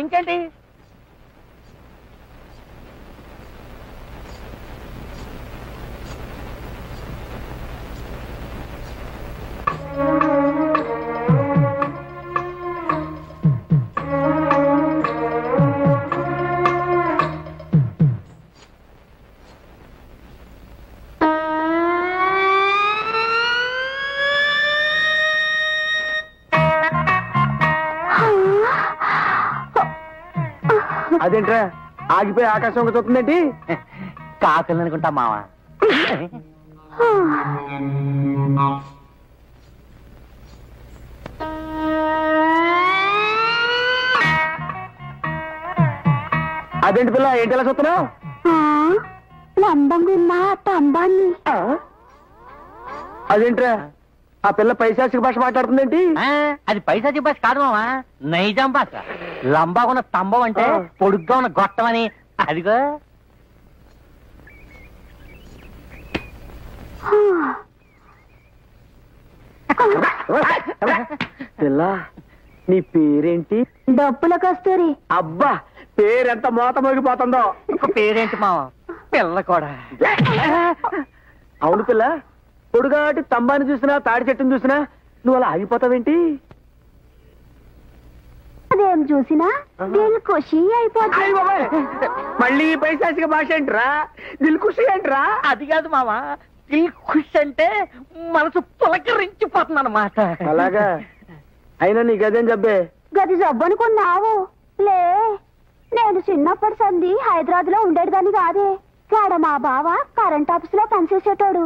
ఇంకేంటి అదేంట్రా ఆగిపోయి ఆకాశం చూస్తుందేంటి? కాకులు అనుకుంటా మావా. అదేంటి పిల్ల ఏంటి ఎలా చూస్తున్నావు? లంబంగున్నా తంబాన్ని. అదేంట్రా ఆ పిల్ల పైశాచిక భాష మాట్లాడుతుందేంటి? అది పైశాచిక భాష కాదు మావా, నైజాం భాష. లంబాగా ఉన్న స్తంభం అంటే పొడుగ్గా ఉన్న గొట్టం అని. అదిగో పిల్ల నీ పేరేంటి? డబ్బుల కస్తూరి. అబ్బా పేరెంత మోత మోగిపోతుందో. పేరేంటి మావా? పిల్ల కూడా. అవును పిల్ల, పొడుగాటి స్తంభాన్ని చూసినా తాడి చెట్టుని చూసినా నువ్వు అలా ఆగిపోతావేంటి? అదేం చూసినా దిల్ ఖుషి అయిపోతుంది. మళ్ళీ పైశాచిక భాష ఏంట్రా? దిల్ ఖుషి ఏంట్రా? అది కాదు మావా, దిల్ ఖుష్ అంటే మనసు పులకరించిపోతుంది అన్నమాట. అలాగా? అయినా నీ గదేం జబ్బే? గది జబ్బనుకున్నావు లే. నేను చిన్నప్పటి సంది హైదరాబాద్ లో ఉండేదాన్ని కాదే. కాడ మా బావ కరెంట్ ఆఫీస్ లో పనిచేసేటోడు.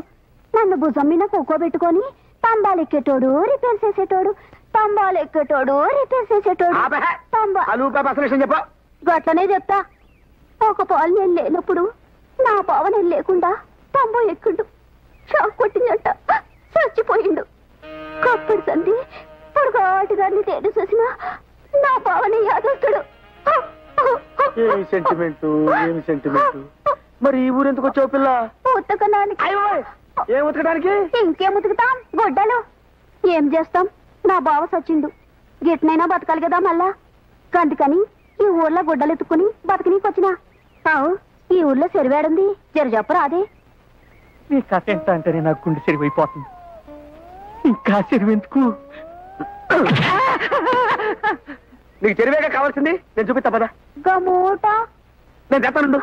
నన్ను భుజం మీద కూకోబెట్టుకొని తంబాలు ఎక్కేటోడు, రిపేర్ చేసేటోడు. తంబాలు ఎక్కేటోడు, రిపేర్ చేసేటోడు. చెప్ప. గట్లనే చెప్తా. ఒక పాలు నేను లేనప్పుడు నా బావ నేను లేకుండా తంబో ఎక్కిండు. షాక్ కొట్టిందంట, చచ్చిపోయిండు. కప్పటి సంది పొడుగాటి దాన్ని తేడు చూసినా నా బావని యాదొస్తాడు. ఏమి సెంటిమెంటు, ఏమి సెంటిమెంటు. మరి ఈ ఊరు ఎందుకు వచ్చావు పిల్ల? ఉతకడానికి. ఏం ఉతకడానికి? ఇంకేం ఉతుకుతాం, గొడ్డలు. ఏం చేస్తాం, నా బావ సచ్చిండు. గిట్నైనా బతకాలి కదా మళ్ళా. అందుకని ఈ ఊర్లో గుడ్డలు ఎత్తుకుని బతకనీకి వచ్చినా. అవు ఈ ఊర్లో చెరువేడుంది, జర చెప్పరా అదే. నీ కథ ఎంత అంటేనే నాకు గుండె చెరువైపోతుంది. ఇంకా చెరువెందుకు? నీకు చెరువేగా కావాల్సింది, నేను చూపిస్తా పదా. గమూట నేను చెప్తానుండు.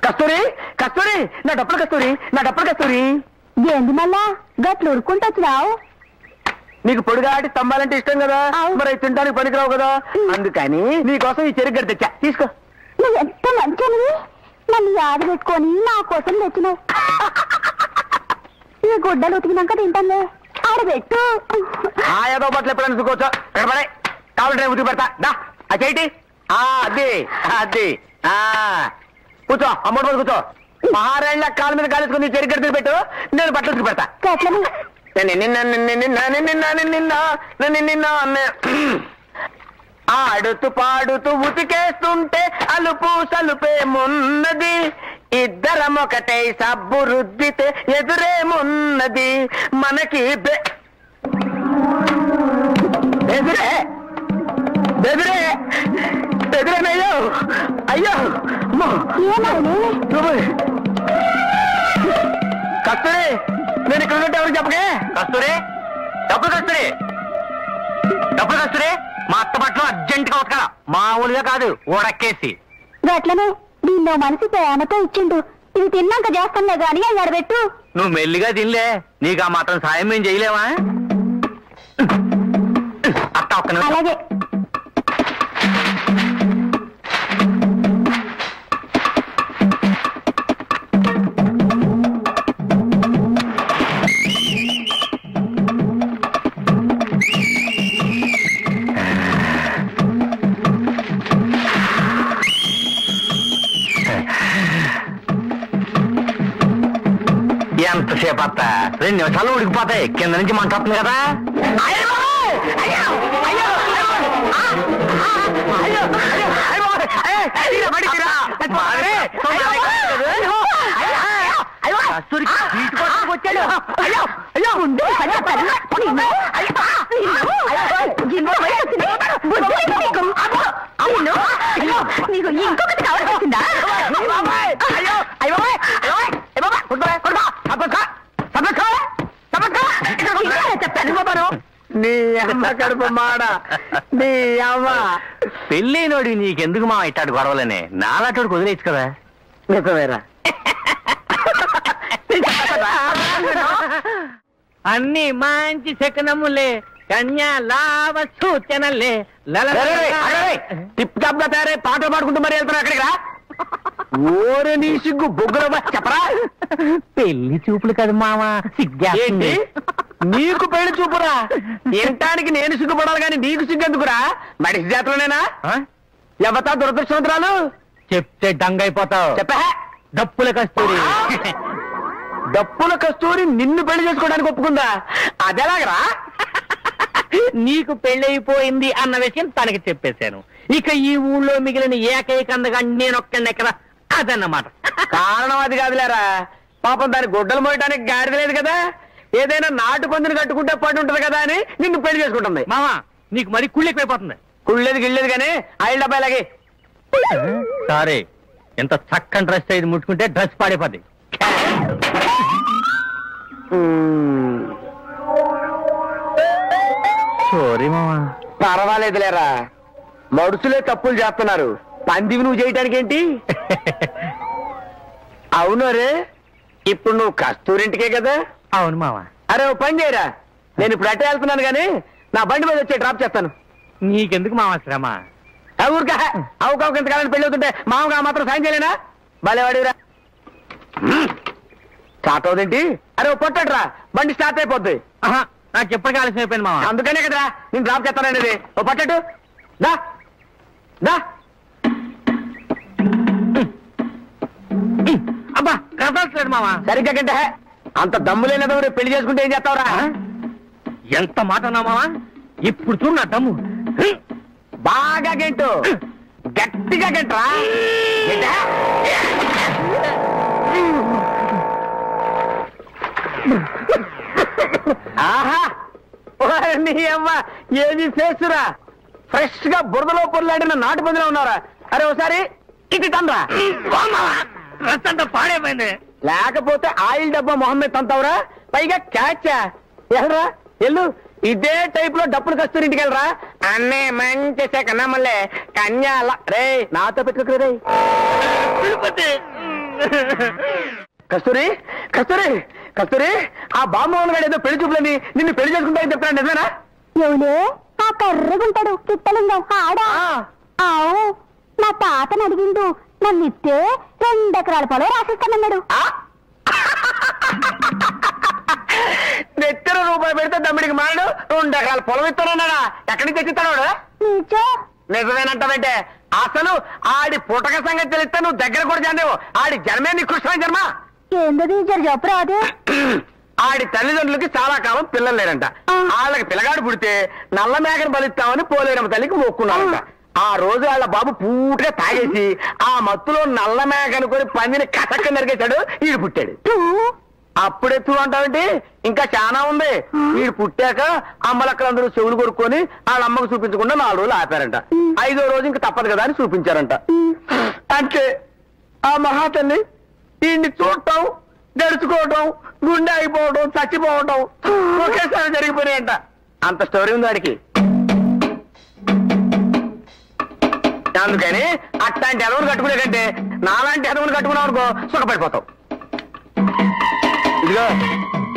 కస్తూరి, కస్తూరి, నా డప్పులు కస్తూరి, నా డప్పులు కస్తూరి. ఏంది మళ్ళా గట్లు ఉరుకుంటొచ్చినావు? నీకు పొడిగాటి స్తంభాలంటే ఇష్టం కదా, మరి అవి తినడానికి పనికిరావు కదా, అందుకని నీకోసం ఈ చెరుకు గడ్డ తెచ్చా, తీసుకో. నువ్వు ఎంత మంచివి, నన్ను యాద పెట్టుకొని నా కోసం తెచ్చినావు. ఈ గుడ్డలు ఉతికినాక తింటానులే, ఆడబెట్టు. ఏదో బట్టలు ఎప్పుడైనా చూసుకోవచ్చా? ఎక్కడే కావాలంటే ఉతికి పెడతా. దా ఆ చేయిటి. అది అది కూర్చో, అమ్మడి మీద కూర్చో. మహారాణి కాళ్ళ మీద కాలేసుకుని చెరుకు గడ్డ పెట్టు, నేను బట్టలు ఉతికి పెడతా. ఆడుతూ పాడుతూ ఉతికేస్తుంటే అలుపు సలుపేమున్నది, ఇద్దరం ఒకటే సబ్బు రుద్దితే ఎదురేమున్నది మనకి. ఎదురే ఎదురే ఎదురేనయ్యో, అయ్యో కస్తూరి, నేను ఇక్కడ ఉన్నట్టు ఎవరికి చెప్పకే. కస్తూరి, డబ్బులు కస్తూరి, డబ్బులు కస్తూరి. మా అత్త బట్టలు అర్జెంట్ గా ఉతకాల, మామూలుగా కాదు, ఓడక్కేసి. గట్లనే దీనిలో మనసు ప్రేమతో ఇచ్చిండు. ఇవి తిన్నాక చేస్తానులే గాని అవి ఆడబెట్టు. నువ్వు మెల్లిగా తినలే, నీకు ఆ మాత్రం సాయం మేము చేయలేవా? అత్త ఒక్క అలాగే. ఎంతసేపు అత్త? 2 నిమిషాలు ఉడికిపోతాయి, కింద నుంచి మంట వస్తుంది కదా. నీ అమ్మ కడుపు మాడ నీ అమ్మ. పెళ్ళైనోడి నీకెందుకు మా ఇట్టాడు గొడవలనే? నాలాటోడికి వదిలేచ్చు కదా. నిజమేరా. అన్ని మంచి శకనములే, కన్యా లాభ సూచనలే. టిప్ టాప్ గా తయారై పాటలు పాడుకుంటూ మరి వెళ్తున్నా అక్కడికి రా. ఓరే నీ సిగ్గు బొగ్గుల చెప్పరా. పెళ్లి చూపులు కదా మావా, సిగ్గేంటి? నీకు పెళ్లి చూపురా? వినటానికి నేను సిగ్గుపడాలి కానీ నీకు సిగ్గెందుకురా? మడిసి జాతరనేనా? ఎవతా దురదృష్టవంతురాలు? చెప్తే డంగైపోతావు. చెప్పా. డప్పుల కస్తూరి. డప్పుల కస్తూరి నిన్ను పెళ్లి చేసుకోవడానికి ఒప్పుకుందా? అదెలాగరా? నీకు పెళ్ళైపోయింది అన్న విషయం తనకి చెప్పేశాను. ఇక ఈ ఊళ్ళో మిగిలిన ఏకైక అందగా నేనొక్కడెక్కడ అదన్నమాట. కారణం అది కాదులేరా. పాపం దాని గుడ్డలు మోయటానికి గాడిద లేదు కదా. ఏదైనా నాటు పందిని కట్టుకుంటే పడి ఉంటది కదా అని నిన్ను పెళ్లి చేసుకుంటుంది. మామా నీకు మరి కుళ్ళెక్కువైపోతుంది. కుళ్ళేది గిళ్ళేది కానీ ఆయిల్ డబ్బాయిలాగే. సరే, ఎంత చక్కని డ్రెస్ ఇది ముట్టుకుంటే డ్రెస్ పాడైపోద్ది. సారీ మామా. పర్వాలేదులేరా, మడుసులే తప్పులు చేస్తున్నారు, పందివి నువ్వు చేయటానికి ఏంటి? అవును రే, ఇప్పుడు నువ్వు కస్తూరింటికే కదా? అవును మామా. అరే ఓ పని చేయరా, నేను ఇప్పుడు అట్టే వెళ్తున్నాను కానీ నా బండి మీద వచ్చి డ్రాప్ చేస్తాను. నీకెందుకు మామా శ్రమ? ఊరికా అవుకావు ఇంతకాలం పెళ్లి అవుతుంటే మామగా మాత్రం సాయం చేయలేనా? భలేవాడిరా. స్టార్ట్ అవుదేంటి? అరే ఓ పొట్టట్రా, బండి స్టార్ట్ అయిపోద్ది. నాకు ఎప్పటికీ ఆలస్యం అయిపోయింది మామా. అందుకనే కదరా నేను డ్రాప్ చేస్తాననేది. ఓ పట్టట్టు దా దా. అబ్బా కదలట్లేదు మామా. సరిగ్గా గంట అంత దమ్ము లేనదవరు పెళ్లి చేసుకుంటే ఏం చేస్తావురా? ఎంత మాట అన్నా మామా. ఇప్పుడు చూడు నా దమ్ము. బాగా గంటు, గట్టిగా గంటరా. ఆహా నీ అమ్మ ఏది చేస్తురా? ఫ్రెష్ గా బురదలో పొరలాడిన నాటు పందిలో ఉన్నారా? అరే ఒకసారి ఇటు తండ్రా. డ్రెస్ అంతా పాడైపోయింది. లేకపోతే ఆయిల్ డబ్బా మొహమ్మద్ తంతావురా, పైగా క్యాచా. ఎల్రా ఎల్లు, ఇదే టైప్ లో డప్పులు కస్తూరి ఇంటికి వెళ్ళరా. అన్నే మంచి కన్నా మళ్ళీ కన్యాల రే నాతో పెట్టుకోరు రే. కస్తూరి కస్తూరి కస్తూరి, ఆ బామ్మోహన్ గారు ఏదో పెళ్లి చూపులని నిన్ను పెళ్లి చేసుకుంటాయని చెప్తాను, నిజమేనా? ఎవలే ఆ కర్రగుంటాడు కిట్టలింగం ఆడా? ఆవు, నా తాతను అడిగిండు, నన్ను ఇస్తే 2 ఎకరాల పొలం రాసిస్తానన్నాడు. నెత్తర రూపాయి పెడితే దమ్మిడికి మారడు 2 ఎకరాల పొలం ఇస్తానన్నాడా? ఎక్కడి నుంచి తెచ్చిస్తాడు? నిజమేనంటావంటే అసలు ఆడి పుటక సంగతి తెలిస్తే నువ్వు దగ్గర కూడా చెందేవు. ఆడి జన్మే నికృష్టమైన జన్మ. ఏందది జర చెప్పరాదు. ఆడి తల్లిదండ్రులకి చాలా కాలం పిల్లలు లేరంట. వాళ్ళకి పిల్లగాడు పుడితే నల్ల మేకను బలిస్తామని పోలేరమ్మ తల్లికి మొక్కున్నారంట. ఆ రోజు వాళ్ళ బాబు పూర్తిగా తాగేసి ఆ మత్తులో నల్ల మేక అనుకుని పందిని కసక్క నరికేశాడు. ఈడు పుట్టాడు. అప్పుడెత్తు అంటావేంటి? ఇంకా చాలా ఉంది. వీడు పుట్టాక అమ్మలక్కలందరూ చెవులు కొరుక్కొని వాళ్ళ అమ్మకు చూపించకుండా 4 రోజులు ఆపారంట. 5వ రోజు ఇంకా తప్పదు కదా అని చూపించారంట. అంటే ఆ మహాతల్లి వీడిని చూడటం, గడుచుకోవటం, గుండె అయిపోవడం, చచ్చిపోవటం ఒకేసారి జరిగిపోయాయంట. అంత స్టోరీ ఉంది వాడికి. అందుకని అట్లాంటి ఎదవులు కట్టుకునే కంటే నాలాంటి ఎదవులు కట్టుకున్నావు అనుకో సుఖపడిపోతావు. ఇదిగో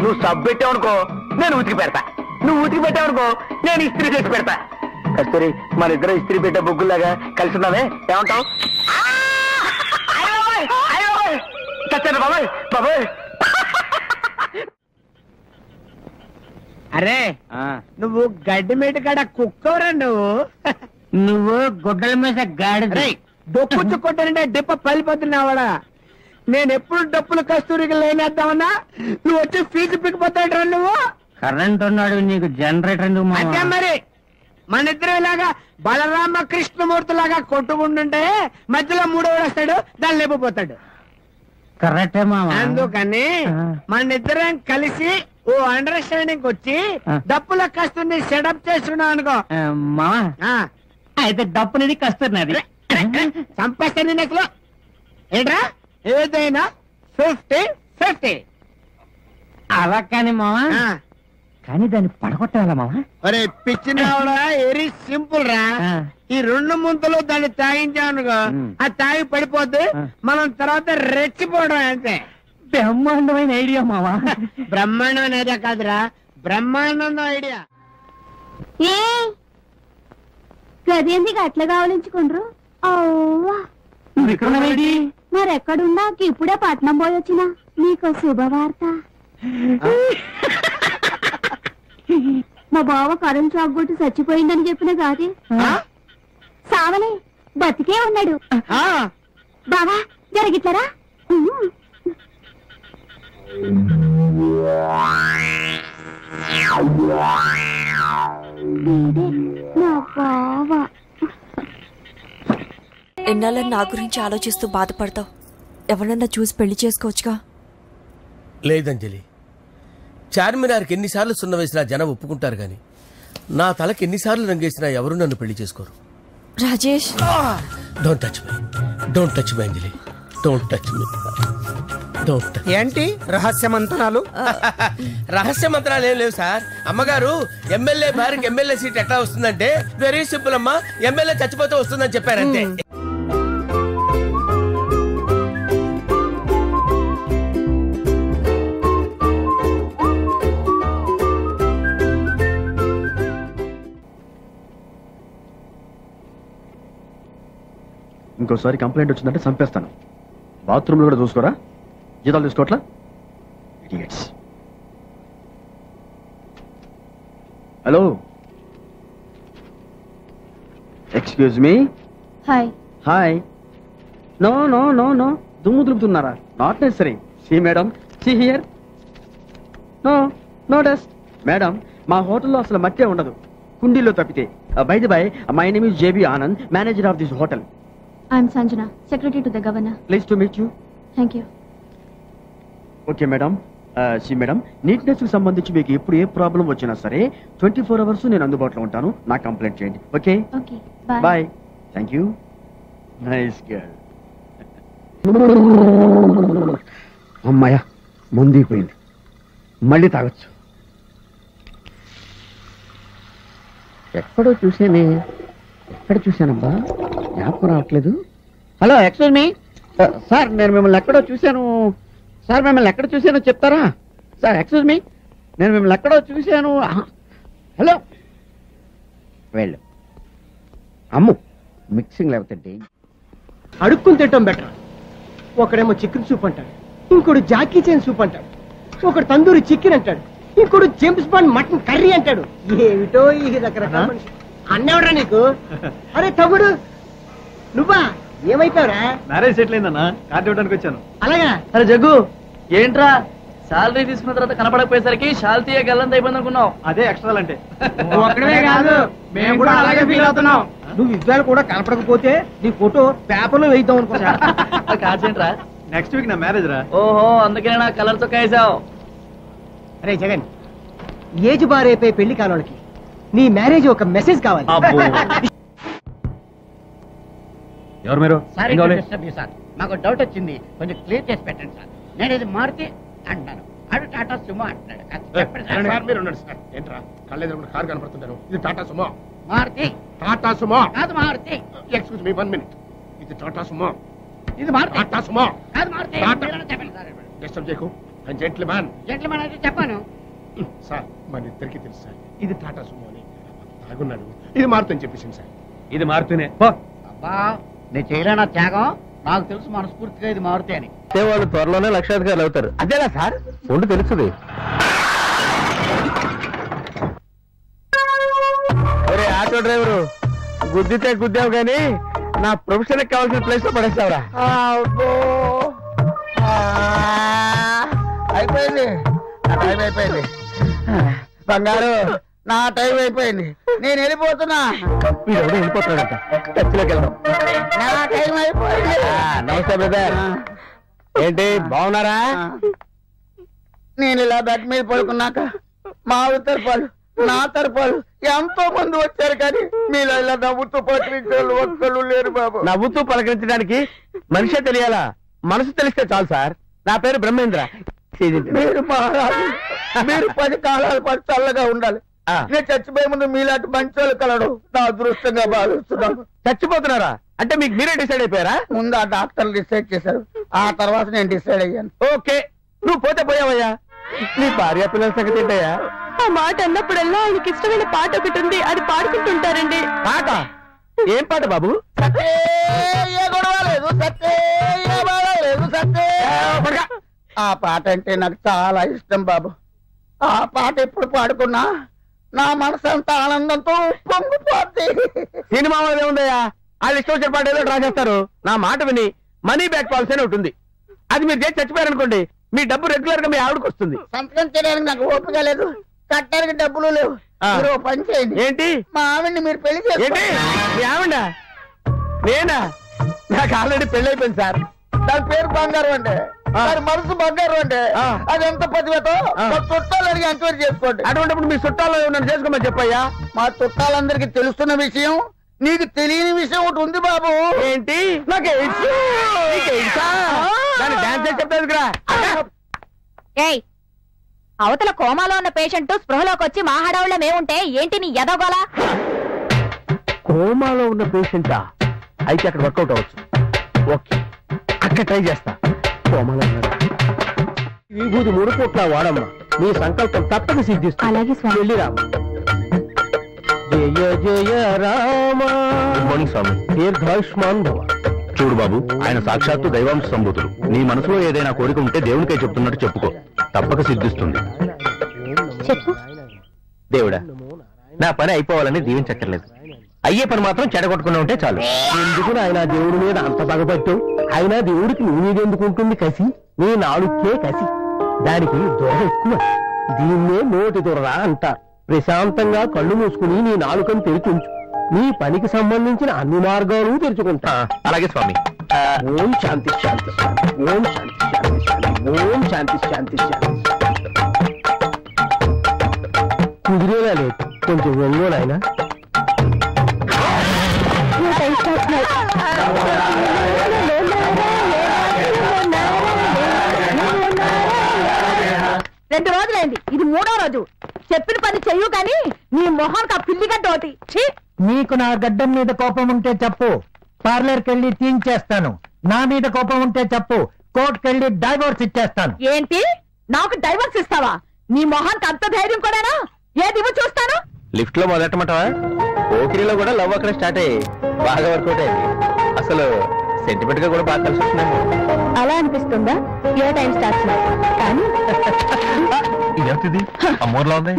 నువ్వు సబ్బు పెట్టావనుకో నేను ఉతికి పెడతా, నువ్వు ఉతికి పెట్టావనుకో నేను ఇస్త్రీ చేసి పెడతా. కస్తూరి మన ఇద్దరు ఇస్త్రీ పెట్టే బొగ్గుల్లాగా కలిసి ఉన్నావే, ఏమంటావు? చచ్చాను బాబాయ్ బాబాయ్. అరే నువ్వు గడ్డి మేట కాడ కుక్కవరా? నువ్వు గుడ్డల మీద గాడిద. డొప్పు చుక్కొట్టానంటే డిప్ప పలిపోతున్నావాడా? నేను ఎప్పుడు డప్పులు కస్తూరికి లేనేద్దామన్నా నువ్వు వచ్చి ఫీజు పిక్కిపోతాడు. నువ్వు కరెంట్ ఉన్నాడు, నీకు జనరేటర్ ఎందుకు? అంటే మరి మన ఇద్దరు ఇలాగా బలరామ కృష్ణమూర్తి లాగా కొట్టుకుంటుంటే మధ్యలో 3వాడు వస్తాడు, దాన్ని లేకపోతాడు. కరెక్టే మామా. అందుకని మన ఇద్దరం కలిసి ఓ అండర్స్టాండింగ్ వచ్చి డప్పుల కస్తూరిని సెటప్ చేసుకున్నావు అనుకో మామా. అయితే డప్పునిది కస్తున్నది చంపేస్తాను నెక్లో. ఏంట్రా ఏదైనా 50-50. అలా కానీ మామా కానీ దాన్ని పడగొట్టాలా మావా? అరే పిచ్చినావుడా, వెరీ సింపుల్ రా. ఈ 2 ముంతలు దాన్ని తాగించానుకో, అది తాగి పడిపోద్ది, మనం తర్వాత రెచ్చిపోవడం అంతే. బ్రహ్మాండమైన ఐడియా మావా. బ్రహ్మాండమైన ఐడియా కాదురా, బ్రహ్మాండం ఐడియా. ఏ గదేంది అట్లా కావాలించుకుండ్రు? అవ్వా మరెక్కడున్నా ఇప్పుడే పట్నం పోయి వచ్చిన నీకు శుభవార్త. మా బావ కరెంట్ షాక్ కొట్టి చచ్చిపోయిందని చెప్పిన కాదే, సావలే బతికే ఉన్నాడు. బావా జరిగిట్లరా? నా బావా. ఎన్నాళ్ళని నా గురించి ఆలోచిస్తూ బాధపడతావు? ఎవరన్నా చూసి పెళ్లి చేసుకోవచ్చుగా. లేదంజలి, చార్మినార్కి ఎన్నిసార్లు సున్న వేసినా జనం ఒప్పుకుంటారు గాని నా తలకి ఎన్నిసార్లు రంగేసినా ఎవరు నన్ను పెళ్లి చేసుకోరు. Rajesh, don't touch me, don't touch me Anjali, don't touch me, don't. ఏంటి రహస్య మంత్రాలు? రహస్య మంత్రాలు ఏం లేవు సార్. అమ్మగారు ఎమ్మెల్యే భార్యకి ఎమ్మెల్యే సీట్ ఎట్లా వస్తుందంటే వెరీ సింపుల్ అమ్మా, ఎమ్మెల్యే చచ్చిపోతే వస్తుందని చెప్పారంతే. ఇంకోసారి కంప్లైంట్ వచ్చిందంటే చంపేస్తాను. బాత్రూమ్లో కూడా చూసుకోరా, జీతాలు తీసుకోవట్లా. Hello, excuse me. Hi. Hi. No no no no, దుమ్ము దులుపుతున్నారా? Not necessary. See madam, see here. No no dust. Madam, మా హోటల్లో అసలు మట్టే ఉండదు, కుండీలో తప్పితే. By the by, my name is JB Anand, manager of this hotel. I'm Sanjana, secretary to the governor. Please to meet you. Thank you. Okay madam. See madam, neatness కి సంబంధించి మీకు ఎప్పుడు ఏ ప్రాబ్లం వచ్చినా సరే 24 hours నేను అందుబాటులో ఉంటాను. నాకు కంప్లైంట్ చేయండి. Okay okay, bye. Thank you. Nice girl. అమ్మాయ ముందుకుపోయింది, మళ్ళీ తాగొచ్చు. ఎక్కడో చూసానే, ఎక్కడ చూశానబ్బా, జ్ఞాపకం రావట్లేదు. హలో, ఎక్స్క్యూజ్ మీ సార్, నేను మిమ్మల్ని ఎక్కడో చూశాను సార్. మిమ్మల్ని ఎక్కడ చూశానో చెప్తారా సార్? ఎక్స్క్యూజ్ మీ, నేను మిమ్మల్ని ఎక్కడో చూశాను. హలో, వెళ్ళు. అమ్ము, మిక్సింగ్ లేకపోతే అడుక్కుని తింటాం బెటర్. ఒకడేమో చికెన్ సూప్ అంటాడు, ఇంకోడు జాకీ చాన్ సూప్ అంటాడు, ఒకడు తందూరి చికెన్ అంటాడు, ఇంకోడు జేమ్స్ బాండ్ మటన్ కర్రీ అంటాడు. ఏమిటో ఈ రకరకాల మనిషి. అన్నెవరా నీకు? అరే తమ్ముడు, నువ్వా? ఏమైపోయావురా? మ్యారేజ్ సెటిల్ అయిందన్నా, కార్డు ఇవ్వడానికి వచ్చాను. అలాగా? అరే జగ్గు, ఏంట్రా శాలరీ తీసుకున్న తర్వాత కనపడకపోయేసరికి శాలతీయ గల్లంత అయిపోయింది అనుకున్నావు? అదే ఎక్స్ట్రా అంటే. ఒక్కడే కాదు, మేము కూడా అలాగే ఫీల్ అవుతున్నాం. నువ్వు ఇజ్రాయల్ కూడా కనపడకపోతే నీ ఫోటో పేపర్ లో వేద్దాం అనుకున్నా. కాచేంట్రా? నెక్స్ట్ వీక్ నా మ్యారేజ్ రా. ఓహో, అందుకనే నా కలర్ చొక్కా వేసావు. అరే జగన్, ఏజ్ బార్ అయిపోయి పెళ్లి కానోళ్ళకి నీ మ్యారేజ్ ఒక మెసేజ్ కావాలి. ఎవరు మీరు? సార్, మాకు డౌట్ వచ్చింది, కొంచెం క్లియర్ చేసి పెట్టండి సార్. నేను ఇది మారుతి అంటాను, అడు టాటా సుమో అంటున్నాడు. చెప్పండి సార్. మీరు ఉండండి సార్. ఏంట్రా కళ్ళెదురు కారు కనపడుతుంటారు? ఇది టాటా సుమో. మారుతి టాటా సుమో కాదు, మారుతి. Excuse me, 1 minute. ఇది టాటా సుమో. ఇది మారుతి టాటా సుమో కాదు, మారుతి. టాటా. మీరైనా చెప్పండి సార్. డిస్టర్బ్ చేయకు. జెంట్లమ్యాన్. జెంట్లమెన్ అయితే చెప్పాను సార్, మన ఇద్దరికి తెలుసు సార్, ఇది టాటా సుమో అని. తాగున్నాడు, ఇది మారుతుందని చెప్పేసింది సార్. ఇది మారుతూనే. అబ్బా, నేను చేయలేనా త్యాగం? నాకు తెలుసు మనస్ఫూర్తిగా ఇది మారుతి అని. వాళ్ళు త్వరలోనే లక్షాధికారులు అవుతారు. అదేలా సార్? ఉండి తెలుస్తుంది. ఆటో డ్రైవరు, గుద్దితే గుద్దావు కానీ నా ప్రొఫెషన్ కావాల్సిన ప్లేస్ లో పడేస్తావురా. అయిపోయింది, నా టైం అయిపోయింది. బంగారు, నా టైం అయిపోయింది, నేను వెళ్ళిపోతున్నా. వీడెవడో వెళ్ళిపోతున్నాడంట, చర్చిలోకి వెళ్దాం. నా టైం అయిపోయింది. నమస్తే బ్రదర్, ఏంటి బాగున్నారా? నేను ఇలా బెడ్ మీద పడుకున్నాక మా తరపాలు, నా తరపాలు ఎంతో మంది వచ్చారు, కానీ మీలో ఇలా నవ్వుతూ పలకరించే వాళ్ళు ఒక్కళ్ళు లేరు బాబు. నవ్వుతూ పలకరించడానికి మనిషే తెలియాలా? మనసు తెలిస్తే చాలు సార్. నా పేరు బ్రహ్మేంద్ర. మీరు మహారాజు. మీరు 10 కాలాల పాటు చల్లగా ఉండాలి. నేను చచ్చిపోయే ముందు మీలాంటి మంచి వాళ్ళు కలడు నా అదృష్టంగా భావిస్తున్నాను. చచ్చిపోతున్నారా అంటే మీకు మీరే డిసైడ్ అయిపోయారా? ముందు ఆ డాక్టర్లు డిసైడ్ చేశారు, ఆ తర్వాత నేను డిసైడ్ అయ్యాను. ఓకే, నువ్వు పోతే పోయావయ్యా. నీ భార్య పిల్లల సంగతి ఏంటయ్యా? ఆ మాట అన్నప్పుడల్లా ఆయనకి ఇష్టమైన పాట ఒకటి ఉంది, అది పాడుకుంటుంటారండి. పాట? ఏం పాట బాబు? ఆ పాట అంటే నాకు చాలా ఇష్టం బాబు. ఆ పాట ఎప్పుడు పాడుకున్నా నా మనసు అంతా ఆనందంతో పొంగిపోద్ది. సినిమా వాళ్ళే ఉందయ్యా, వాళ్ళు ఇష్టం వచ్చిన పాట ఏదో డ్రా చేస్తారు. నా మాట విని మనీ బ్యాక్ పాలసీ అని ఉంటుంది, అది మీరు చేసి చచ్చిపోయారనుకోండి, మీ డబ్బు రెగ్యులర్ గా మీ ఆవిడకి వస్తుంది. సంతకం చేయడానికి నాకు ఓపిక లేదు, కట్టడానికి డబ్బులు లేవు. మీరు పని చేయండి. ఏంటి? మా ఆవిడ్ని మీరు పెళ్లి చేయండి. మీ ఆవిడ? నేనా? నాకు ఆల్రెడీ పెళ్లి అయిపోయింది సార్. దాని పేరు బంగారం అంటే, దాని మనసు బంగారం అంటే, అది ఎంత పదివేతో చుట్టాలు అడిగి ఎంక్వైరీ చేసుకోండి. అటువంటిప్పుడు మీ చుట్టాలు నన్ను చేసుకోమని చెప్పయ్యా. మా చుట్టాలందరికీ తెలుస్తున్న విషయం, నీకు తెలియని విషయం ఒకటి ఉంది బాబు. ఏంటి? నాకు దాన్ని డాన్స్ చేసి చెప్తాను కదా. అవతల కోమాలో ఉన్న పేషెంట్ స్పృహలోకి వచ్చి మా హడావుళ్ళ మేముంటే ఏంటి నీ ఎదగోల? కోమాలో ఉన్న పేషెంటా? అయితే అక్కడ వర్కౌట్ అవ్వచ్చు. ఓకే, అక్కడ ట్రై చేస్తా. కోమాలో విభూతి 3 కోట్ల వాడమ్మా, నీ సంకల్పం తప్పక సిద్ధిస్తుంది. అలాగే స్వామి. వెళ్ళిరామ. జయ జయ రామ. గుడ్ మార్నింగ్ స్వామి. దీర్ఘాయుష్మాన్ భవ. చూడు బాబు, ఆయన సాక్షాత్తు దైవాంశ సంభూతుడు. నీ మనసులో ఏదైనా కోరిక ఉంటే దేవునికే చెప్తున్నట్టు చెప్పుకో, తప్పక సిద్ధిస్తుంది. చెప్పు. దేవుడా, నా పని అయిపోవాలని దీవించక్కర్లేదు, అయ్యే పని మాత్రం చెడగొట్టుకుని ఉంటే చాలు. ఎందుకు ఆయన దేవుడి మీద అంత పగబట్టు? అయినా దేవుడికి నీ మీద ఎందుకుంటుంది కసి? నీ నాలుకే కసి, దానికి దొర ఎక్కువ. దీన్నే నోటి దొరరా అంటారు. ప్రశాంతంగా కళ్ళు మూసుకుని నీ నాలుకను తెరిచుంచు, నీ పనికి సంబంధించిన అన్ని మార్గాలు తెరుచుకుంటా. అలాగే స్వామి. ఓం శాంతి శాంతి శాంతి. ఓం శాంతి శాంతి శాంతి. ఓం శాంతి శాంతి శాంతి. కుదిరేలా లేదు, కొంచెం ఒంగోలైనా. రెండు రోజులైంది, ఇది 3వ రోజు. చెప్పిన పని చెయ్యు కానీ నీ మొహానికి ఆ పిల్లిగడ్డ ఒకటి. నీకు నా గడ్డం మీద కోపం ఉంటే చెప్పు, పార్లర్కి వెళ్ళి తీయించేస్తాను. నా మీద కోపం ఉంటే చెప్పు, కోర్టుకి వెళ్ళి డైవోర్స్ ఇచ్చేస్తాను. ఏంటి? నాకు డైవర్స్ ఇస్తావా? నీ మొహానికి అంత ధైర్యం కూడానా? ఏది చూస్తాను. లిఫ్ట్ లో మొదలెట్టమంటావా? పోకిరిలో కూడా లవ్ అక్కడ స్టార్ట్ అయ్యి బాగా వర్కౌట్ అయింది. అసలు సెంటిమెంట్ గా కూడా బాగా కలిసి వస్తున్నాను. అలా అనిపిస్తుందా? ఏ టైం స్టార్ట్ కానీ ఇదేంటిది అమ్మోర్లా ఉంది?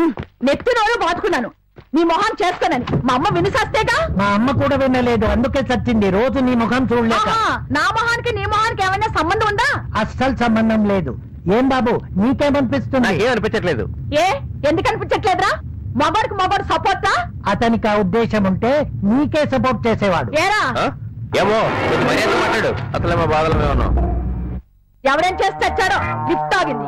నెత్తి నోరు బాదుకున్నాను నీ మొహం చేసుకోనని. మా అమ్మ వినిసేస్తేగా. మా అమ్మ కూడా వినలేదు, అందుకే చచ్చింది. రోజు నీ ముఖం చూడలేక. నా మొహానికి నీ మొహానికి ఏమైనా సంబంధం ఉందా? అస్సలు సంబంధం లేదు. ఏం బాబు, నీకేమనిపిస్తుంది? నాకేమనిపించట్లేదు. ఏ ఎందుకు అనిపించట్లేదురా? మగాడికి మగాడు సపోర్టా? అతనికి ఆ ఉద్దేశం ఉంటే నీకే సపోర్ట్ చేసేవాడు. ఏరా ఏమో మర్యాద మాట్లాడు. అసలు మా బాధలు మేము ఉన్నాం. ఎవరేం చేసి తెచ్చారో లిఫ్ట్ ఆగింది.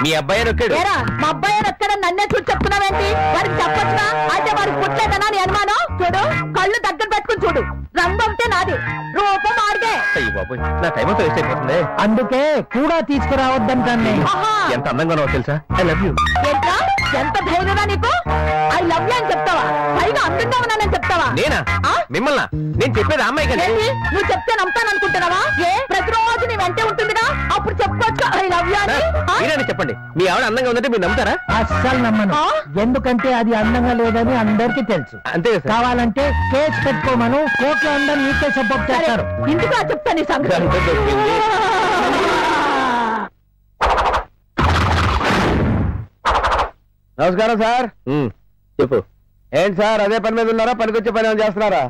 మీ అబ్బాయి నొక్కాడు. ఏరా మా అబ్బాయి ఎక్కడ నన్నే చూసి చెప్తున్నావేంటి? వాడికి చెప్పొచ్చుగా. అయితే వాడికి పుట్టలేదనా నీ అనుమానం? చూడు, కళ్ళు దగ్గర పెట్టుకుని చూడు. రంగు అంటే నాది, రూపం ఆడితే. అయ్యి బాబు, నా టైం అంతా వేస్ట్ అయిపోతుంది. అందుకే కూడా తీసుకురావద్దంటాను. ఎంత అందంగా ఉన్నావో తెలుసా? I love you. ఏంట్రా, ఎంత ధైర్యరా నీకు? ఐ లవ్ యూ అని చెప్తావా? పైగా అందంగా ఉన్నానని చెప్తావా? నేనా? మిమ్మల్ని? నేను చెప్పేది అమ్మాయి కదా. నువ్వు చెప్తే నమ్ముతాననుకుంటున్నావా? ఏ ప్రతిరోజు నీ వెంటే ఉంటుందిగా, అప్పుడు చెప్పుకోవచ్చు ఐ లవ్ యూ అని. మీరేనా చెప్పండి, మీ ఆవిడ అందంగా ఉందంటే మీరు నమ్ముతారా? అస్సలు నమ్మను. ఎందుకంటే అది అందంగా లేదని అందరికీ తెలుసు. అంతే కావాలంటే కేసు పెట్టుకోమను, కోర్టులో అందరూ నీకే సపోర్ట్ చేస్తారు. ఇందుకు చెప్తాను నీ సంగతి. నమస్కారం సార్. చెప్పు. ఏంటి సార్, అదే పని మీద ఉన్నారా? పనికొచ్చే పని ఏమైనా చేస్తున్నారా?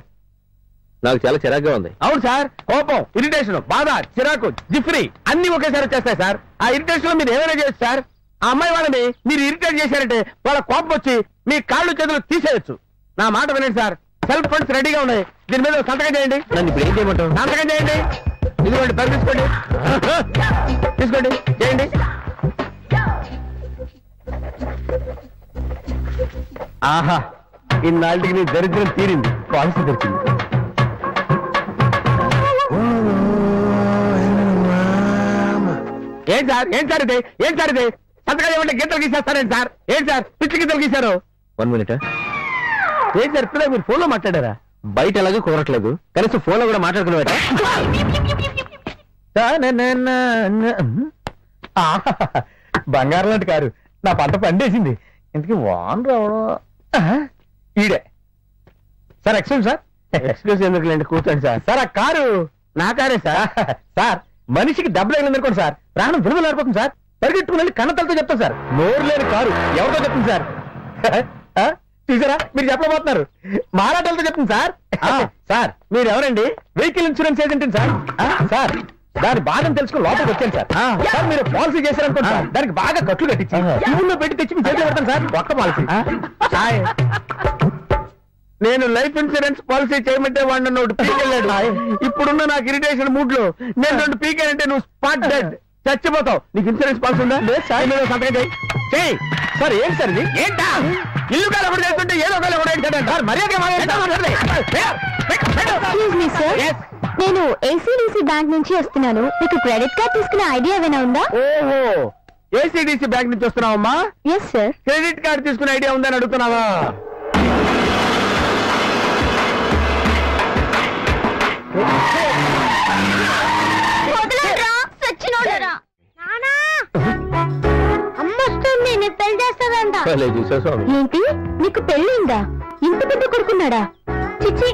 నాకు చాలా చిరాగ్గా ఉంది. అవును సార్, కోపం, ఇరిటేషన్, బాధ, చిరాకు, జిఫ్రీ అన్ని ఒకేసారి వచ్చేస్తాయి సార్. ఆ ఇరిటేషన్ లో మీరు ఏమైనా చేయొచ్చు సార్. ఆ అమ్మాయి వాళ్ళని మీరు ఇరిటేట్ చేశారంటే వాళ్ళ కోపం వచ్చి మీ కాళ్ళు చేతులు తీసేయచ్చు. నా మాట వినండి సార్, సెల్ఫ్ ఫండ్స్ రెడీగా ఉన్నాయి, దీని మీద సంతకం చేయండి. నన్ను ఇప్పుడు ఏం చేయమంటావు? సంతకం చేయండి. ఇదిగోండి, పని తీసుకోండి. తీసుకోండి, చేయండి. ఆహా, ఇన్నాళ్ళకి నీ దరిద్రం తీరింది, పాలసీ దొరికింది. ఏం సార్, ఏం సార్ ఇది, ఏం సార్ ఇది? సంతకాలు ఏమంటే గీతలు గీసేస్తారేంటి సార్? ఏంటి సార్ పిచ్చి గీతలు గీశారు? 1 minute. ఏంటి సార్ ఇప్పుడే మీరు ఫోన్లో మాట్లాడారా? బయట ఎలాగో కుదరట్లేదు, కనీసం ఫోన్ లో కూడా మాట్లాడుకునేవాట. బంగారం లాంటి కారు నా పంట పండేసింది. ఇంతకీ వాన్ రావడం ఈడే. Sir excuse sir. ఎక్స్క్యూజ్ ఎందుకులేండి, కూర్చోండి సార్. సార్ ఆ కారు నా కారే సార్. సార్ మనిషికి డబ్బులు వెళ్ళిందనుకోండి సార్, ప్రాణం విలువలాడిపోతుంది సార్. పరిగెట్టుకుని వెళ్ళి కన్నతలతో చెప్తాను సార్. నోరు లేని కారు ఎవరితో చెప్తుంది సార్? చూసారా, మీరు చెప్పబోతున్నారు. మారాటలతో చెప్తుంది సార్. సార్ మీరు ఎవరండి? Vehicle insurance agent sir. Sir దాని బాధను తెలుసుకుని లోపలికి వచ్చాను సార్. సార్ మీరు పాలసీ చేశారనుకోండి సార్, దానికి బాగా ఖర్చు కట్టించి ఊళ్ళో పెట్టి తెచ్చి మీ చేతిలో పెడతాను సార్. ఒక్క పాలసీ. నేను లైఫ్ ఇన్సూరెన్స్ పాలసీ చేయమంటే వాడు నన్ను ఒకటి పీకెళ్ళాడు. ఇప్పుడున్న నాకు ఇరిటేషన్ మూడ్ లో నేను 2 పీకానంటే నువ్వు స్పాట్ డెడ్, చచ్చిపోతావు. నీకు ఇన్సూరెన్స్ పాలసీ ఉందా? లేదు సార్. మీరు సంతకం చేయి. సార్ ఏంటి సార్ ఇది? ఏంటా ఇల్లు కాదు ఒకటి చేస్తుంటే ఏదో ఒకటి సార్. మర్యాద నేను ఏసీడీసీ బ్యాంక్ నుంచి వస్తున్నాను. మీకు క్రెడిట్ కార్డ్ తీసుకునే ఐడియా ఏమైనా ఉందా? ఓహో, ఏసీడీసీ బ్యాంక్ నుంచి వస్తున్నావమ్మా? Yes sir. క్రెడిట్ కార్డు తీసుకునే ఐడియా ఉందని అడుగుతున్నావా? అమ్మొస్తుంది, నేను పెళ్లి చేస్తానంట. ఏంటి నీకు పెళ్ళిందా? ఇంత పెద్ద కొడుకున్నాడా? చిచ్చి,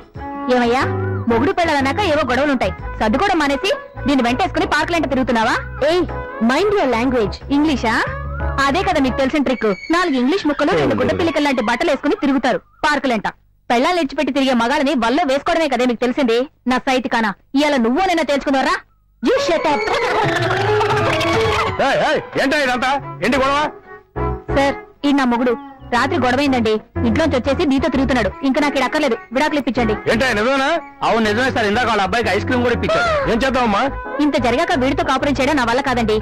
ఏమయ్యా మొగుడు పెళ్ళాలన్నాక ఏవో గొడవలుంటాయి, సర్దుకోవడం మానేసి దీన్ని వెంటేసుకుని పార్కులంట తిరుగుతున్నావా? ఏయ్ మైండ్ యువర్ లాంగ్వేజ్. ఇంగ్లీషా? అదే కదా మీకు తెలిసిన ట్రిక్. 4 ఇంగ్లీష్ ముక్కలు 2 గుడ్డ పిల్లికల్ లాంటి బట్టలు వేసుకుని తిరుగుతారు పార్కులంట. పెళ్ళాలు ఇచ్చిపెట్టి తిరిగే మగాళ్ళని వల్ల వేసుకోవడమే కదే మీకు తెలిసింది. నా సైతి కానా ఇవాళ నువ్వోనైనా తెలుసుకున్నారా? సార్ ఈ నా మొగుడు రాత్రి గొడవైందండి, ఇంట్లోంచి వచ్చేసి నీతో తిరుగుతున్నాడు. ఇంకా నాకు అక్కర్లేదు, విడాకులు ఇప్పించండి. అవును నిజమే సార్, ఇందాక వాళ్ళ అబ్బాయికి ఐస్ క్రీమ్ కూడా ఇప్పించారు. ఏం చేద్దామమ్మా? ఇంత జరిగాక వీడితో కాపురం చేయడం నా వల్ల కాదండి.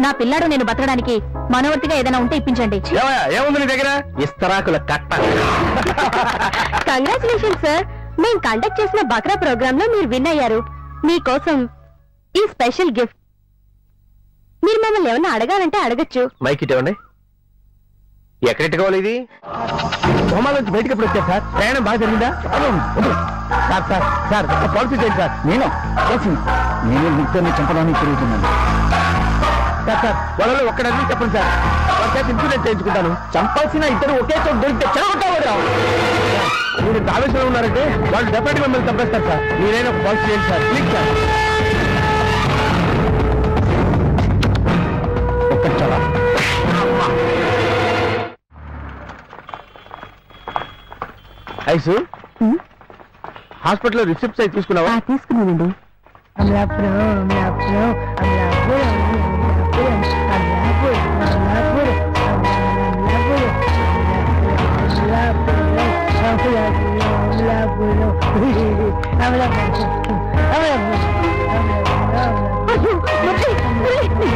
నా పిల్లాడు నేను బతకడానికి మనవర్తిగా ఏదైనా ఉంటే ఇప్పించండి. ఏముంది నీ దగ్గర? ఇస్తరాకుల కట్ట. కంగ్రాచులేషన్ సార్, మేము కండక్ట్ చేసిన బక్రా ప్రోగ్రామ్ లో మీరు విన్ అయ్యారు. మీకోసం ఈ స్పెషల్ గిఫ్ట్. మీరు మమ్మల్ని ఏమన్నా అడగాలంటే అడగచ్చు. మైక్ ఇవ్వండి. ఎక్కడెట్టు కావాలి ఇది? హోమాల నుంచి బయటకు ఎప్పుడు వచ్చారు సార్? ప్రయాణం బాగా జరిగిందా? సార్ సార్ సార్ పాలసీ చేయండి సార్. నేను ముగ్గురిని చంపడానికి తిరుగుతున్నాను సార్. సార్ వాళ్ళలో ఒక్కడని చెప్పండి సార్, వాళ్ళ ఇన్సూరెన్స్ చేయించుకుంటాను. చంపాల్సిన ఇద్దరు ఒకే చోటు దొరికితే చెడగొట్టారు. మీరు ఆవేశంలో ఉన్నారంటే వాళ్ళు డెఫినెట్ గా మిమ్మల్ని చంపేస్తారు సార్. మీరైనా ఒక పాలసీ చేయండి సార్, ప్లీజ్ సార్. ఒక్కటి చాలా ఐసు హాస్పిటల్లో రిసిప్ట్స్ అయి తీసుకున్నావా? తీసుకున్నానండి.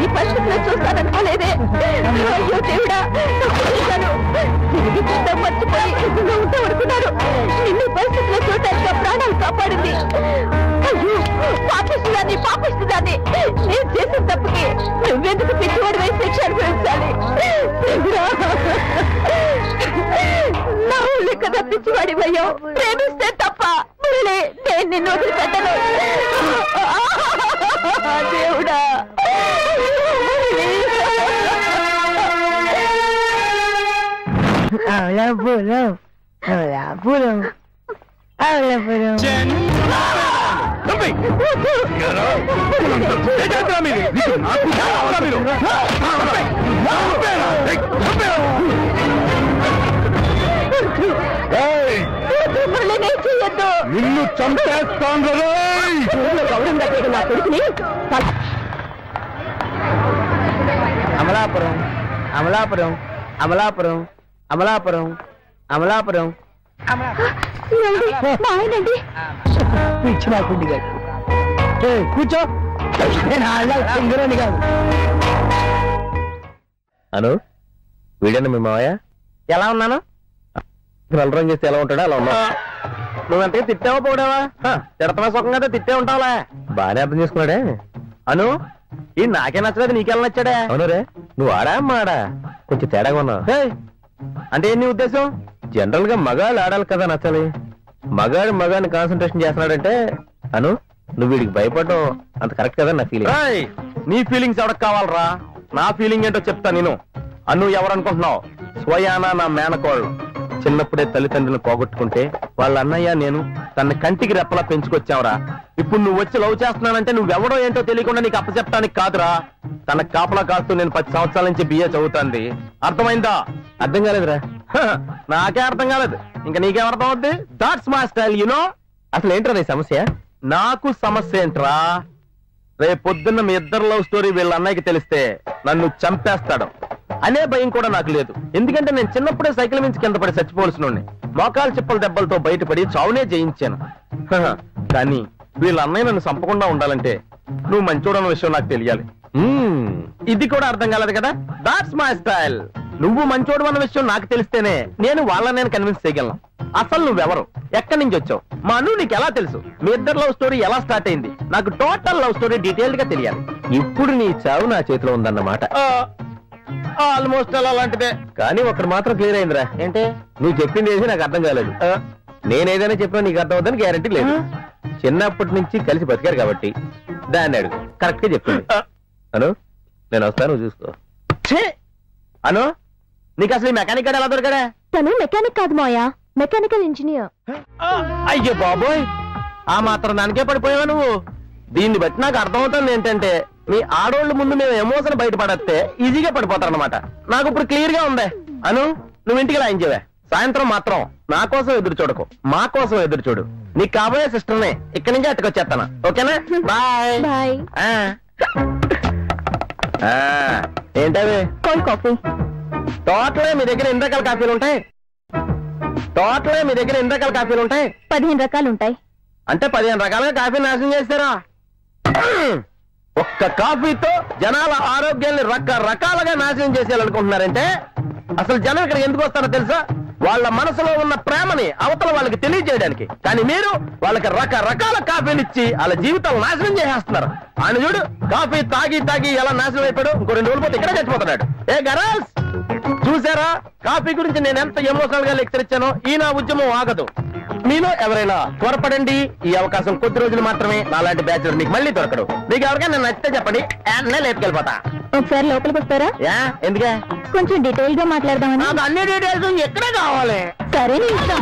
ఈ పరిస్థితిలో చూస్తాననుకోలేదే. అయ్యో దేవుడా, మర్చిపోయి ఉంటే అనుకున్నాను. నిన్ను పరిస్థితిలో చూడటానికి ప్రాణాలు కాపాడింది. అయ్యో పాపిస్తుందాన్ని నేను చేసిన తప్పుకి నువ్వెందుకు పిచ్చివాడు వేసి శిక్ష అనుభవించాలి? నా ఊళ్ళో కదా పిచ్చివాడి అయ్యో, ప్రేమిస్తే తప్ప మురళి నేను నిన్ను వదిలిపెట్టను. దేవుడా, నిన్ను చంపేస్తాను. నా కొడుకుని అమలాపురం అమలాపురం అమలాపురం అమలాపురం అమలాపురం మాయనండి. పిచ్చినాకుండి గారు కూర్చో. నేను కాదు. అను వీడన్నా మీ మావయ్య? ఎలా ఉన్నాను? నల్లరం చేస్తే ఎలా ఉంటాడో అలా ఉన్నా. నువ్వెంతగా తిట్టావా పోడావా? తిడతావా సుఖం కదా, తిట్టే ఉంటావులే. బాగానే అర్థం చేసుకున్నాడే. అను ఈ నాకే నచ్చలేదు నీకెలా నచ్చాడా? అవును రే, నువ్వు ఆడా మాడా కొంచెం తేడాగా ఉన్నావు. అంటే ఏంటి నీ ఉద్దేశం? జనరల్ గా మగాళ్ళు ఆడాలి కదా నచ్చాలి. మగాడిని కాన్సన్ట్రేషన్ చేస్తున్నాడంటే అను నువ్వు వీడికి భయపడడం అంత కరెక్ట్ కదా నా ఫీలింగ్. నీ ఫీలింగ్స్ ఎవరికి కావాలరా? నా ఫీలింగ్ ఏంటో చెప్తా నేను. అను ఎవరనుకుంటున్నావు? స్వయానా నా మేనకోళ్ళు. చిన్నప్పుడే తల్లిదండ్రులను పోగొట్టుకుంటే వాళ్ళ అన్నయ్య నేను తన కంటికి రెప్పలా పెంచుకొచ్చావురా. ఇప్పుడు నువ్వు వచ్చి లవ్ చేస్తున్నానంటే నువ్వెవడో ఏంటో తెలియకుండా నీకు అప్పచెప్తానికి కాదురా. తన కాపలా కాస్తూ నేను 10 సంవత్సరాల నుంచి బిఏ చదువుతాంది. అర్థమైందా? అర్థం కాలేదురా. నాకే అర్థం కాలేదు, ఇంకా నీకేం అర్థం అవుద్ది? That's my style you know. అసలు ఏంట్రా నీ సమస్య? నాకు సమస్య ఏంట్రా? రేపు పొద్దున్న మీ ఇద్దరు లవ్ స్టోరీ వీళ్ళ అన్నయ్యకి తెలిస్తే నన్ను చంపేస్తాడు అనే భయం కూడా నాకు లేదు. ఎందుకంటే నేను చిన్నప్పుడే సైకిల్ మించి కింద పడి చచ్చిపోవలసిన మోకాలు చిప్పల దెబ్బలతో బయటపడి చావునే జయించాను. కానీ వీళ్ళ అన్నయ్య నన్ను చంపకుండా ఉండాలంటే నువ్వు మంచోడన్న విషయం నాకు తెలియాలి. ఇది కూడా అర్థం కాలేదు కదా? That's my style. నువ్వు మంచోడు అన్న విషయం నాకు తెలిస్తేనే నేను వాళ్ళని కన్విన్స్ చేయగలను. అసలు నువ్వెవరు, ఎక్కడి నుంచి వచ్చావు, మా అను నీకు ఎలా తెలుసు, మీ ఇద్దరు లవ్ స్టోరీ ఎలా స్టార్ట్ అయింది, నాకు టోటల్ లవ్ స్టోరీ డీటెయిల్డ్ గా తెలియాలి. ఇప్పుడు నీ చావు నా చేతిలో ఉందన్నమాట. ఆల్మోస్ట్ అలా అలాంటిదే. కానీ ఒకటి మాత్రం క్లియర్ అయిందిరా. ఏంటి? నువ్వు చెప్పింది ఏది నాకు అర్థం కాలేదు. నేనేదైనా చెప్పినా నీకు అర్థం అవుతుందని గ్యారంటీ లేదు. చిన్నప్పటి నుంచి కలిసి బతికారు కాబట్టి దాన్ని అడుగు, కరెక్ట్ గా చెప్పింది. అను నేను వస్తాను, చూసుకో. అను నీకు అసలు మెకానిక్ గారు ఎలా దొరికాడా? తను మెకానిక్ కాదు మాయా, మెకానికల్ ఇంజనీర్. అయ్యో బాబోయ్, ఆ మాత్రం దానికే పడిపోయావా నువ్వు? దీన్ని బట్టి నాకు అర్థమవుతుంది ఏంటంటే మీ ఆడోళ్ళ ముందు మేము ఎమోషన్ బయటపడేస్తే ఈజీగా పడిపోతారన్నమాట. నాకు ఇప్పుడు క్లియర్ గా ఉంది. అను నువ్వు ఇంటికి రాయించవే. సాయంత్రం మాత్రం నా కోసం ఎదురు చూడకు, మా కోసం ఎదురు చూడు. నీకు కాబోయే సిస్టర్నే ఇక్కడి నుంచి అట్టుకొచ్చేస్తాను. ఓకేనా? Bye bye. ఏంటవి? Cold coffee. టోటలే మీ దగ్గర ఎన్ని రకాల కాఫీలు ఉంటాయి? 15 రకాలు ఉంటాయి. అంటే 15 రకాలుగా కాఫీ నాశనం చేస్తారా? ఒక్క కాఫీతో జనాల ఆరోగ్యాన్ని రకరకాలుగా నాశనం చేసేయాలనుకుంటున్నారంటే అసలు జనం ఇక్కడ ఎందుకు వస్తారో తెలుసా? వాళ్ళ మనసులో ఉన్న ప్రేమని అవతల వాళ్ళకి తెలియజేయడానికి. కానీ మీరు వాళ్ళకి రకరకాల కాఫీలు ఇచ్చి వాళ్ళ జీవితాలు నాశనం చేసేస్తున్నారు. ఆయన చూడు, కాఫీ తాగి తాగి ఎలా నాశనం అయిపోయాడు. ఇంకో 2 రోజులు పోతే ఇక్కడే చచ్చిపోతున్నాడు. ఏ గర్ల్స్ చూసారా కాఫీ గురించి నేను ఎంత ఎమోషనల్ గా లెక్చర్ ఇచ్చానో? ఈ నా ఉద్యమం ఆగదు. మీలో ఎవరైనా త్వరపడండి, ఈ అవకాశం కొద్ది రోజులు మాత్రమే. నాలాంటి బ్యాచులర్ నీకు మళ్ళీ దొరకడు. మీకు ఎవరికైనా నచ్చితే చెప్పండి, నేను లేపుకెళ్ళిపోతా. ఒకసారి లోపలికి వస్తారా? ఎందుకే? కొంచెం డీటెయిల్ గా మాట్లాడదామని. నాకు అన్ని డీటెయిల్స్ ఎక్కడే కావాలి. సరే నీ ఇష్టం.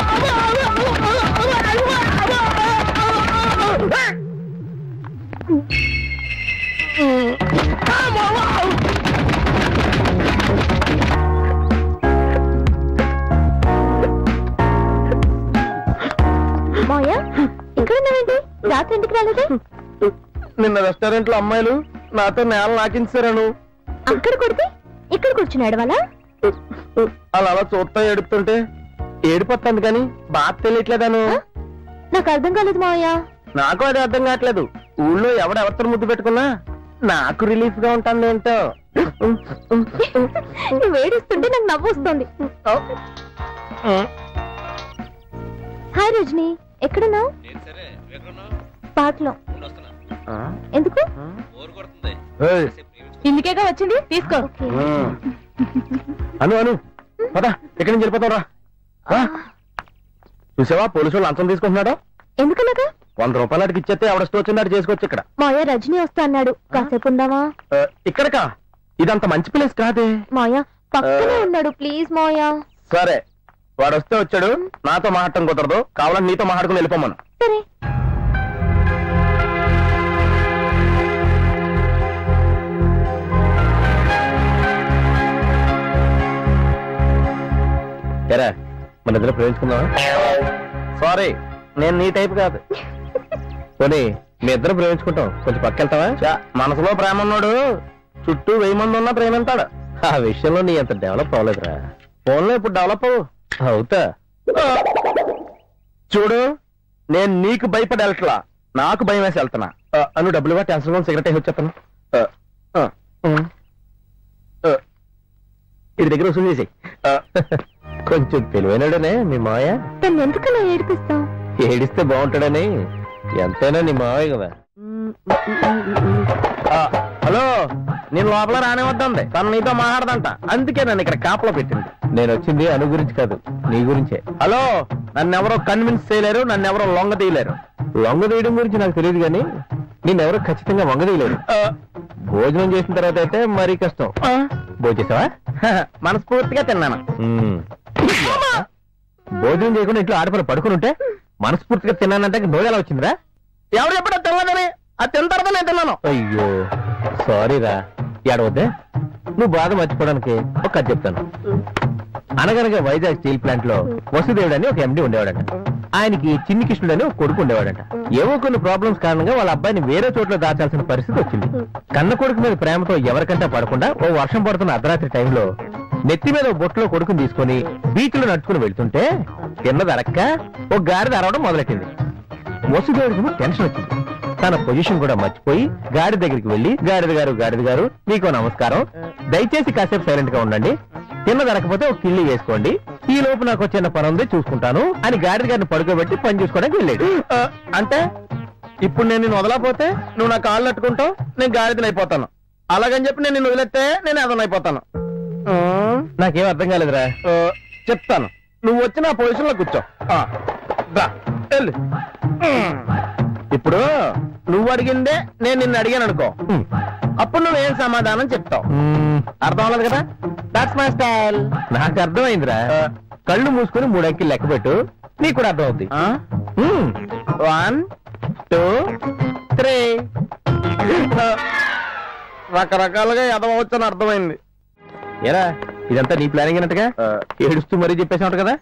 మాయా ఇక్కడ ఉన్నావేంటి? రాత్రి ఇంటికి రాలేదే? నిన్న రెస్టారెంట్ లో అమ్మాయిలు నాతో నేల నాకించారను. అక్కడ కొడితే ఇక్కడ కూర్చున్నాడు వాళ్ళ. అలా అలా చూస్తా ఏడుపుతుంటే ఏడిపోతుంది కానీ బాధ తెలియట్లేదాను. నాకు అర్థం కాలేదు మావయ్య. నాకు అది అర్థం కావట్లేదు. ఊళ్ళో ఎవరెవరితో ముద్దు పెట్టుకున్నా నాకు రిలీఫ్ గా ఉంటాను ఏంటో. నువ్వు ఏడుస్తుంటే నాకు నవ్వు వస్తుంది. హాయ్ రజనీ, ఎక్కడున్నావు? పార్క్ లో. ఎందుకు? ఇందుకేగా వచ్చింది, తీసుకో. అను అను పద, ఎక్కడి నుంచి వెళ్ళిపోతావురా? చూసావా పోలీసు వాళ్ళు లంచం తీసుకుంటున్నాడా? ఎందుకలాగా? 100 రూపాయలు అడిగి ఇచ్చేస్తే ఎవడ స్టో వచ్చిందో చేసుకోవచ్చు. ఇక్కడ మాయా రజనీ వస్తా అన్నాడు, కాసేపు ఉందామా? ఇక్కడకా? ఇదంత మంచి ప్లేస్ కాదే. మాయా పక్కనే ఉన్నాడు, ప్లీజ్ మాయా. సరే వాడు వస్తే వచ్చాడు, నాతో మాట్లాడటం కుదరదు. కావాలని నీతో మాట్లాడుకుని వెళ్ళిపోమను. సరే. సరే మన ఇద్దరు ప్రేమించుకుందామా? సారీ నేను నీ టైప్ కాదు. పోనీ మీ ఇద్దరు ప్రేమించుకుంటాం, కొంచెం పక్కెళ్తావా? మనసులో ప్రేమ ఉన్నాడు, చుట్టూ 1000 మంది ఉన్నా ప్రేమిస్తాడు. ఆ విషయంలో నీ అంత డెవలప్ అవ్వలేదురా. ఫోన్లో ఇప్పుడు డెవలప్ అవుతా. చూడు నేను నీకు భయపడి వెళ్ళట్లా, నాకు భయం వేసి వెళ్తున్నా. అను డబ్బులుగా టెన్షన్ సిగరెట్ వేసి వచ్చేస్తాను. ఇది దగ్గర వసూలు చేసి. కొంచెం తెలివైనడనే మీ మాయ. తను ఎందుకలా ఏడిపిస్తావు? ఏడిస్తే బాగుంటాడని. ఎంతైనా నీ మావే కదా. హలో, నేను లోపల రానివద్దంది, తను నీతో మాట్లాడదంట, అందుకే నన్ను ఇక్కడ కాపలో పెట్టింది. నేను వచ్చింది అను గురించి కాదు, నీ గురించే. హలో, నన్ను ఎవరో కన్విన్స్ చేయలేరు, నన్ను ఎవరో లొంగ తీయలేరు. లొంగ తీయడం గురించి నాకు తెలియదు కానీ నిన్నెవరో ఖచ్చితంగా వంగ తీయలేరు. భోజనం చేసిన తర్వాత అయితే మరీ కష్టం. భోజేసావా? మనస్ఫూర్తిగా తిన్నాను. భోజనం చేయకుండా ఇంట్లో ఆడపిల్ల పడుకుని ఉంటే మనస్ఫూర్తిగా తిన్నానంటే నోరు ఎలా వచ్చిందిరా? ఎవరు ఎప్పుడో తినలేదని, అది తిన్న తర్వాత నేను తిన్నాను. అయ్యో సారీరా, ఏడవద్దే. నువ్వు బాధ మర్చిపోవడానికి ఒక కథ చెప్తాను. అనగనగా వైజాగ్ స్టీల్ ప్లాంట్ లో వసుదేవుడు అని ఒక ఎండి ఉండేవాడంట. ఆయనకి చిన్ని కృష్ణుడు అని ఒక కొడుకు ఉండేవాడంట. ఏవో కొన్ని ప్రాబ్లమ్స్ కారణంగా వాళ్ళ అబ్బాయిని వేరే చోట్ల దాచాల్సిన పరిస్థితి వచ్చింది. కన్న కొడుకు మీద ప్రేమతో ఎవరికంటే పడకుండా ఓ వర్షం పడుతున్న అర్ధరాత్రి టైంలో నెత్తి మీద బొట్టులో కొడుకుని తీసుకుని బీచ్ లో నడుచుకుని వెళ్తుంటే కింద అరక్క ఒక గాడిద అరవడం మొదలెట్టింది. వసుదేవుడికి టెన్షన్ వచ్చింది. తన పొజిషన్ కూడా మర్చిపోయి గాడి దగ్గరికి వెళ్లి, గాడిద గారు నీకో నమస్కారం, దయచేసి కాసేపు సైలెంట్ గా ఉండండి, తిన్న దొరకపోతే ఒక కిళ్ళి వేసుకోండి, ఈ లోపు నాకు చిన్న పని ఉంది చూసుకుంటాను అని గాడిద గారిని పడుకోబెట్టి పని చూసుకోవడానికి వెళ్ళాడు. అంటే ఇప్పుడు నేను నిన్ను వదలకపోతే నువ్వు నా కాళ్ళు అట్టుకుంటావు, నేను గాడిదని అయిపోతాను. అలాగని చెప్పి నేను నిన్ను వదిలేస్తే నేను ఏదైనా అయిపోతాను. నాకేం అర్థం కాలేదురా. చెప్తాను, నువ్వు వచ్చి నా పొజిషన్ లో కూర్చో. వెళ్ళు. ఇప్పుడు నువ్వు అడిగిందే నేను నిన్ను అడిగాను అనుకో, అప్పుడు నువ్వేం సమాధానం చెప్తావు. అర్థం అవ్వలేదు కదా? That's my style. నాకు అర్థమైందిరా. కళ్ళు మూసుకుని 3 అంకెలు లెక్క పెట్టు, నీకు కూడా అర్థం అవుతుంది. 1 2 3. రకరకాలుగా ఎదవచ్చని అర్థమైంది. ఏరా ఇదంతా నీ ప్లానింగ్ అన్నట్టుగా ఏడుస్తూ మరీ చెప్పేసావు కదా.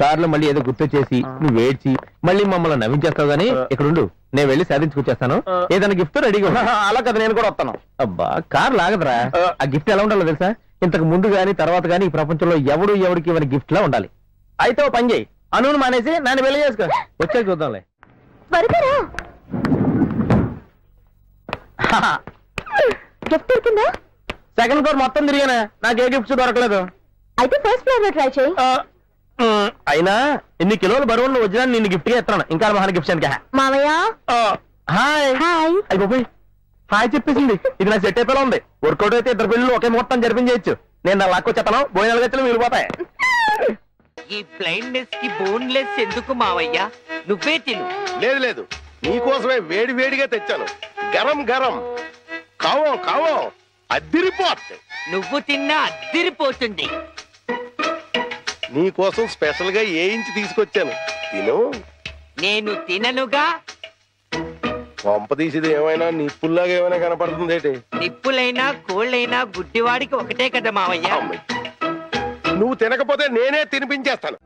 కార్లో మళ్ళీ ఏదో గుర్తొచ్చేసి నువ్వు ఏడ్చి మళ్ళీ మమ్మల్ని నవ్వించేస్తావు గానీ ఇక్కడుండు, నేను వెళ్ళి సాధించుకొచ్చేస్తాను. ఏదైనా గిఫ్ట్ రెడీగా. అలా కదా, నేను కూడా వస్తాను. అబ్బా కార్ లాగదురా. ఆ గిఫ్ట్ ఎలా ఉండాలో తెలుసా? ఇంతకు ముందు గానీ తర్వాత గానీ ఈ ప్రపంచంలో ఎవరికి ఇవ్వని గిఫ్ట్ లా ఉండాలి. అయితే ఓ పని చేయి, అనును మానేసి నన్ను వెళ్ళి చేసుకో. వచ్చాక చూద్దాంలే. గిఫ్ట్ దొరికిందా? సెకండ్ ఫ్లోర్ మొత్తం తిరిగానే, నాకు ఏ గిఫ్ట్స్ దొరకలేదు. అయితే ఫస్ట్ ఫ్లోర్ లో ట్రై చేయి. అయినా ఇన్ని కిలోల బరువు నువ్వు వచ్చినా నిన్ను గిఫ్ట్ గా ఇస్తాను. ఇంకా మహాన్ గిఫ్ట్స్ అని. మావయ్య హాయ్. హాయ్. అయిపోయి హాయ్ చెప్పేసింది. ఇది నా సెట్ అయిపోయి ఉంది. వర్కౌట్ అయితే 2 పెళ్ళిళ్ళు ఒకే ముహూర్తం జరిపించేయచ్చు. నేను నా లాక్కు చెప్తాను, భోజనాలు గచ్చలు మిగిలిపోతాయి. ఈ బ్లైండ్నెస్ కి బోన్లెస్ ఎందుకు మావయ్య? నువ్వే తిను. లేదు, నీకోసమే వేడి వేడిగా తెచ్చాను. గరం గరం కావం కావం అద్దిరిపోతుంది. నువ్వు తిన్నా అద్దిరిపోతుంది. నీకోసం స్పెషల్ గా వేయించి తీసుకొచ్చాను, తిను. నేను తిననుగా. పంప తీసేది ఏమైనా నిప్పుల్లాగా ఏమైనా కనపడుతుంది ఏంటి? నిప్పులైనా కోళ్ళైనా గుడ్డివాడికి ఒకటే కదా మావయ్య. నువ్వు తినకపోతే నేనే తినిపించేస్తాను.